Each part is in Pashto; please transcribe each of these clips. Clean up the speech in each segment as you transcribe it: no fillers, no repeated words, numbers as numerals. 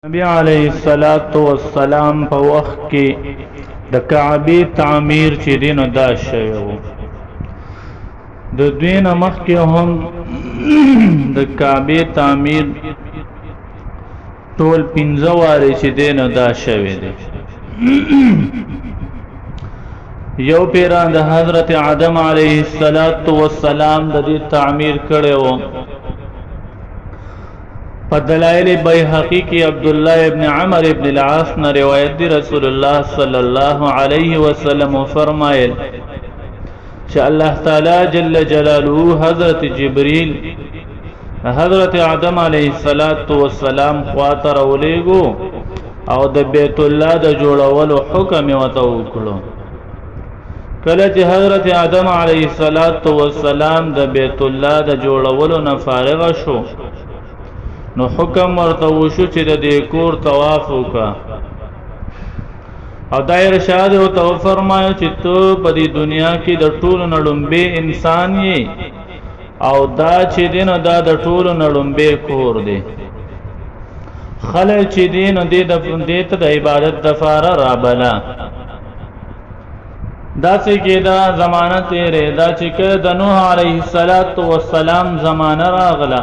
نبی علیہ الصلوۃ والسلام په وخت کې د کعبه تعمیر چې دینو دا شوی وو د دوی نه مخکې هم د کعبه تعمیر ټول 15 واره چې دینو دا شوی دی یو پیران د حضرت آدم علیہ الصلوۃ والسلام د دې تعمیر کړي وو فدلائل بیحقی کی عبداللہ ابن عمر ابن العاص نے روایت دی رسول اللہ صلی اللہ علیہ وسلم فرمائل کہ اللہ تعالی جل جلالہ حضرت جبریل حضرت آدم علیہ السلام خواته راولېګو او د بیت الله د جوړولو حکم ورته وکړو کله چې حضرت آدم علیہ السلام د بیت الله د جوړولو نه فارغ شو نو حکم ورته وشو چې د دې کور طواف وکا او دا ارشاد او تو فرمایو چې ته په دې دنیا کې د ټولو نړمبه انسان یې او دا چې دین دا د ټولو نړمبه کور دی خلک چې دین دې ته د عبادت د فار را بلا دا چې کې دا زمانہ تیرې دا چې کله د نوح علیه السلام زمانہ راغله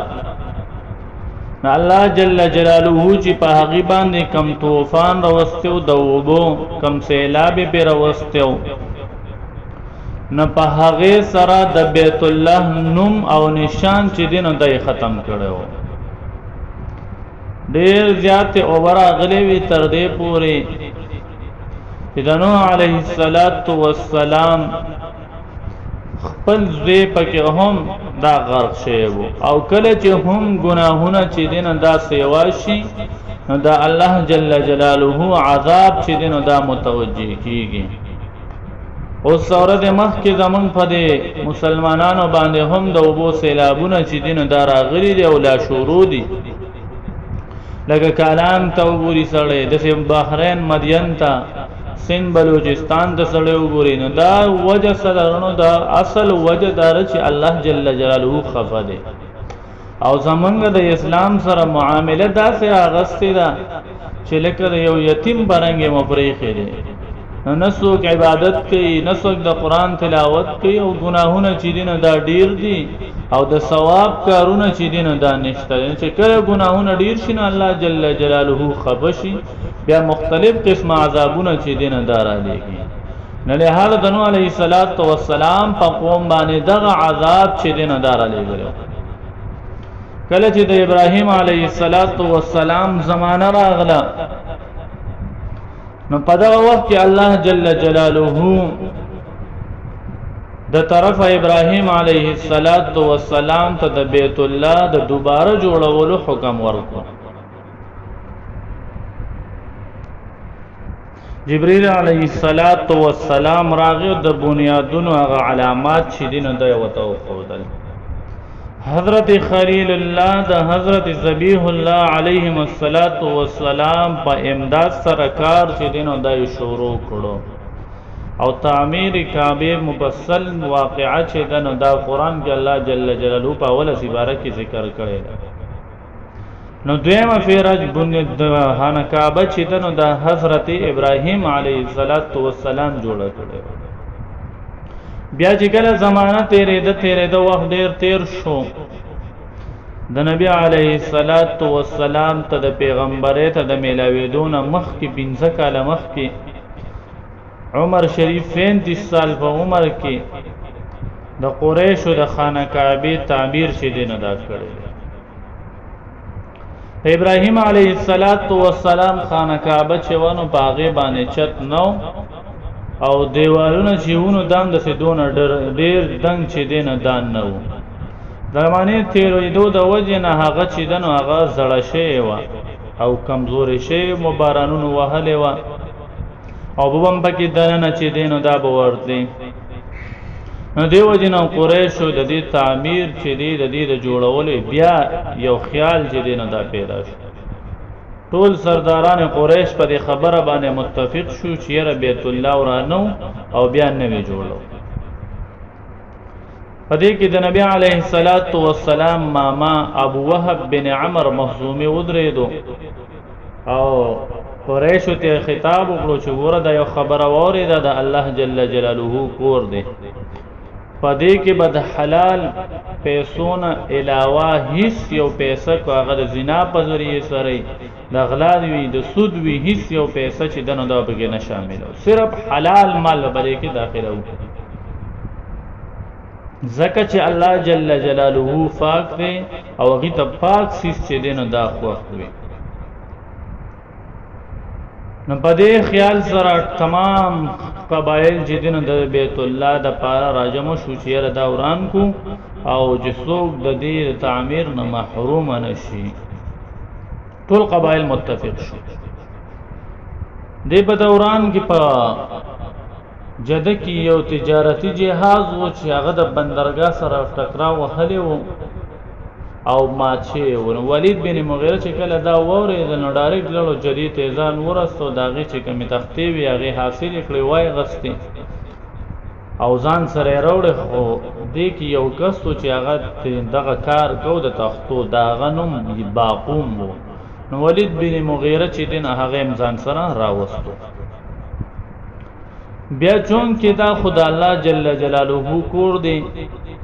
الله جل جلاله چې په هغه باندې کم طوفان راوستو د وبو کم سیلاب به راوستو نه په هغه سره د بیت الله نوم او نشان چې دین دای ختم کړو ډیر زیات اوره غلې وی تر دې پوري چې د نوح علیه السلام خپل زوی پکې هم دا غرق شوی وو او کله چې هم گناهونه چې دین دا سیوا شي نو دا الله جل جلاله عذاب چې دین دا متوجه کیږي او سورۃ مخ کې زمون په دې مسلمانانو باندې هم د وبو سیلابونه چې دین دا راغلي دي او لا شروع دي لکه کلام ته وګوري سړی د بحرین مدین ته سند بلوچستان د سړی وګوري نو دا وجه سره دا اصل وجه دار چې الله جل جلاله خفه دی او زمونږ د اسلام سره معامله دا سره اغستی دا چې لکه یو یتیم برنګ مپریخي دی نو نسوک عبادت کوي نسوک د قران تلاوت کوي او ګناهونه چې دین دا ډیر دي او د ثواب کارونه چې دین دا نشته چې کله ګناهونه ډیر شي نو الله جل جلاله خبشي بیا مختلف قسم عذابونه چې دین دا را لګي نه له حال د نوح علیه السلام په قوم باندې دغه عذاب چې دین دا را لګي کله چې د ابراهیم علیه السلام زمانہ راغله نو په دغه وخت کې الله جل جلاله د طرف ابراهیم علیه السلام ته د بیت الله د دوباره جوړولو حکم ورکړ جبرئیل علیه السلام راغی د بنیادونو هغه علامات چې دین د وته خودل حضرت خلیل الله د حضرت ذبیح الله علیهم السلام په امداد سره کار چې دینو دای شروع کړو او تعمیر کعبه مفصل واقعه چې دنو دا قران کې الله جل جلاله په اوله سپاره کې ذکر کړي نو دویمه فیرج بنیاد هانه کعبه چې دنو دا حضرت ابراهیم علیه السلام جوړ کړو بیا چې کله زمانہ تیرې د وخت ډیر تیر شو د نبی علیه السلام ته د پیغمبري ته د میلاویدون مخ کې 15 کاله مخ کې عمر شریف 35 سال په عمر کې د قریشو د خانه کعبه تعمیر شې دین ادا کړی ابراهیم علیه السلام خانه کعبه چې ونه باغې باندې چت نو او دیوالونه چې ونو دام د سدون ډیر دنګ چې دینه دان نه وو زمانه تیرېدو د وجه نه هغه چې دنو هغه زړه شی و او کمزوري شی مبارانونو وهله و او بوم پکې دنه چې دینو دا بورتلی نو دیو جنو قریشو د دې تعمیر چې د دې د جوړولې بیا یو خیال چې دینو دا پیدا شو ټول سرداران قریش په دې خبره باندې متفق شو چې یره بیت الله ورانو او بیا نوی جوړو په دې کې د نبی علیه السلام ماما ابو وهب بن عمر مخزومی ودریدو او قریشو ته خطاب وکړو چې ګوره دا یو خبره واورېده د الله جل جلاله کور دی پدې کې به د حلال پیسو نه علاوه هیڅ یو پیسه کو هغه د زنا په ذریعه سره د غلا وی د سود وی هیڅ یو پیسه چې دنه دا به نه شامل صرف حلال مال به کې داخله و زکه چې الله جل جلاله پاک دی او هغه ته پاک سیس چې دینه دا خوښ وي نو په دې خیال سره تمام قبایل چې دینه د بیت الله د پاره راجمو شو چې دا وران کو او چې څوک د دې تعمیر نه محروم نشي ټول قبایل متفق شو دې په دوران کې په جده کې یو تجارتی جهاز و چې هغه د بندرګاه سره ټکراو وهلی و او ماچه و ولید بن مغیره چې کله دا وورې د نډارک لړو جدي تیزان ورستو داغه چې کمی تختې وی هغه حاصل کړي وای غستې او ځان سره راوړ خو دې کې یو کس چې هغه دغه کار کو د تختو داغه نوم باقوم و نو ولید بن مغیره چې دین هغه امزان سره راوستو بیا چون کې دا خدای الله جل جلاله کور دی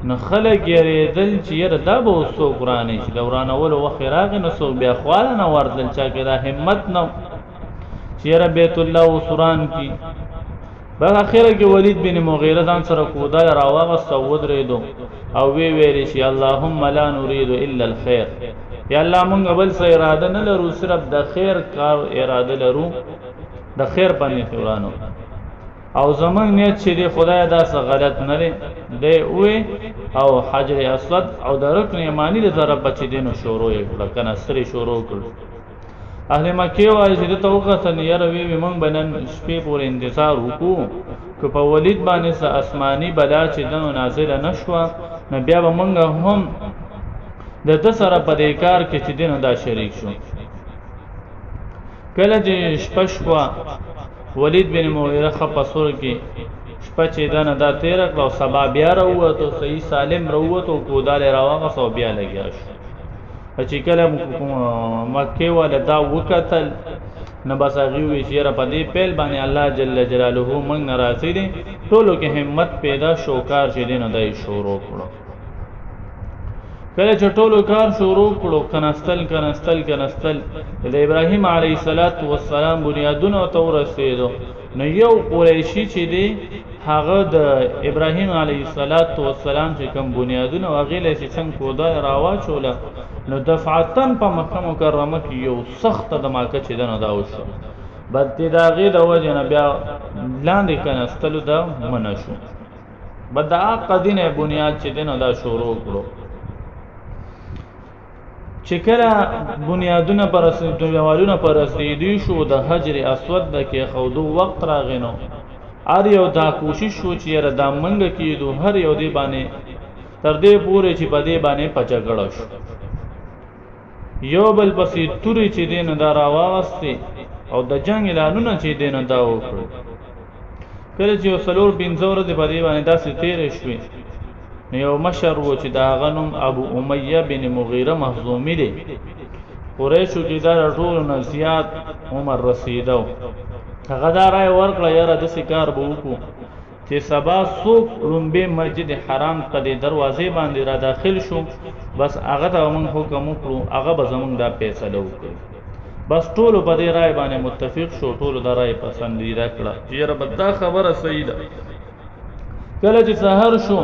نو خلک یې دل چې یره دا به وسو قرآن چې دوران اول و خراغ نو سو بیا خواله نه وردل چا کې دا همت نو چې یره بیت الله وسران کی په اخر کې ولید بن مغیره ځان سره کودا راوغه ودرېدو او وی ویل شي اللهم لا نريد الا الخير یا الله مونږ بل څه اراده نه لرو صرف د خیر کار اراده لرو د خیر باندې قرآن او زمون نیت چې دی خدای دا څه غلط نه دی وی او حجر اسود او د رکن یمانی د ضرب بچ دینو شروع کړه کنه سری شروع کړ اهل مکه وایي چې ته وخت نه یره وی مونږ بنن شپې پورې انتظار وکړو که په ولید باندې څه آسمانی بلا چې دنو نازل نشوه نو بیا به مونږ هم د د سره په دې کار کې چې دینو دا شریک شو کله چې شپشوا ولید بن مغیره خپسور کې شپه چې دنه دا تیر کړو سبا بیا راووتو صحیح سالم راووتو کودال راوغه سو بیا لګیا شو چې کله مکه ول دا وکتل نه بس هغه وی چې را پدې پیل باندې الله جل جلاله موږ ناراضي دي ټولو کې همت پیدا شوکار چې دینو دای شروع کړو کله چې ټولو کار شروع کړو کنستل د ابراهیم علیه السلام بنیادونه تور رسیدو نو یو قریشی چې دی هغه د ابراهیم علیه السلام چې کوم بنیادونه واغله چې څنګه کودا راواچوله نو دفعتن په مکه مکرمه کې یو سخت دماکه چې دنه دا وشو بد دا غي د وجه نه بیا لاندې کنستلو دا منشو بد عقدینه بنیاد چې دنه دا شروع کړو چې کله بنیادونه پر دیوالونه پر رسیدي شو د حجر اسود د کې خودو وخت راغنو ار یو دا کوشش شو چې را د منګه کېدو هر یو دی باندې تر دې پورې چې په دې باندې پچګړو شو یو بل پسې توري چې دین دا راواسته او د جنگ اعلانونه چې دین دا وکړ کله چې وسلور بنزور د په دې باندې داسې تیر شوې یو مشر و چې دا غنم ابو امیہ بن مغیره مخزومی دی قریشو کې دا ټول نه زیات عمر رسیدو هغه دا راي ورکړه یاره د سکار به وکړو چې سبا څوک لومبه مسجد حرام ته د دروازې باندې را داخل شو بس هغه ته موږ حکم وکړو هغه به زمونږ دا فیصله وکړي بس ټول په دې رائے باندې متفق شو ټول دا رائے پسندیده کړه چې یاره بدا خبره صحیح ده کله چې سحر شو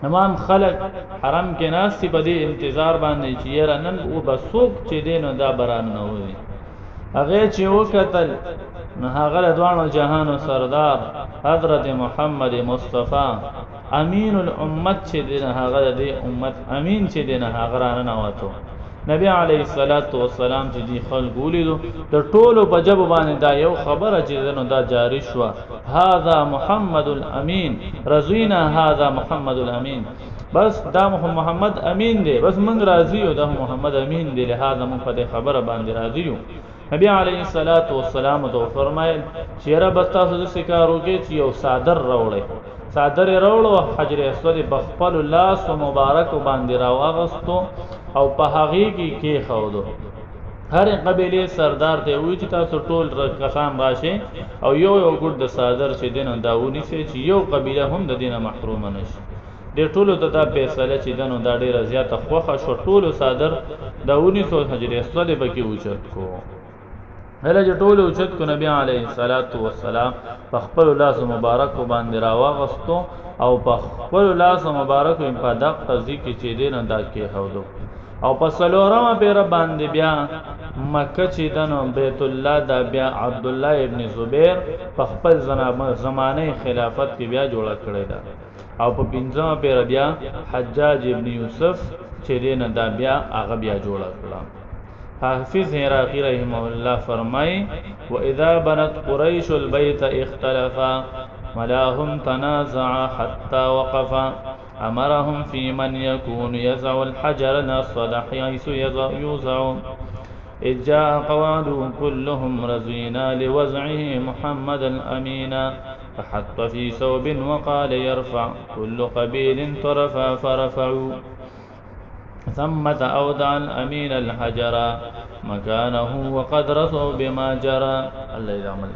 تمام خلق حرم کې ناس په دې انتظار باندې چې یاره نن او بسوک چې دینو دا بران نه وي هغه چې وکتل نو هغه دوانو جهان و سردار حضرت محمد مصطفی امین الامت چې دینه هغه د امت امین چې دینه هغه رانه نواتو نبی علیه الصلاۃ والسلام چې دی خلق ولیدو د ټولو په جب باندې دا یو خبره چې دنو دا جاری شو هاذا محمد الامین رضینا هاذا محمد الامین بس دا محمد امین دی بس من راضی یو دا محمد امین دی لہذا من په خبره باندې راضی یو نبی علیه الصلاۃ والسلام تو فرمایل چې رب تاسو د سکارو کې چې یو صادر راوړی صادر راوړو حجر اسود بخپل الله سو مبارک باندې راوغستو او په هغه کې خودو هر قبیله سردار ته وی چې تاسو ټول کسان راشي او یو یو ګډ د صادر چې دین داونی سي چې یو قبیله هم د دینه محروم نشي د ټولو ته دا فیصله چې دنو دا ډیره زیاته خوخه شو ټولو صادر داونی سو حجر اسود بکی اوچت کو هله چې ټولو اوچت کو نبی علیه الصلاۃ والسلام په خپل لاس مبارک باندې راوغستو او په خپل لاس مبارک په دغه قضیه کې چې دین دا کې هودو او په سلورمه پیر باندې بیا مکه چې دنو بیت الله دا بیا عبد الله ابن زبیر په خپل زمانه خلافت کې بیا جوړه کړی دا او په پنځمه پیر بیا حجاج ابن یوسف چې دین دا بیا هغه بیا جوړه کړه حافظ عراقی رحمه الله فرمای و اذا بنت قریش البيت اختلفا ملاهم تنازع حتى وقفا امرهم في من يكون يزع الحجر نصد حيث يوزع إذ جاء قوادهم كلهم رزينا لوزعه محمد الأمينا فحط في ثوب وقال يرفع كل قبيل طرفا فرفعوا ثمة أودع الأمين الحجر مكانه وقد رثوا بما جرى الله يعمل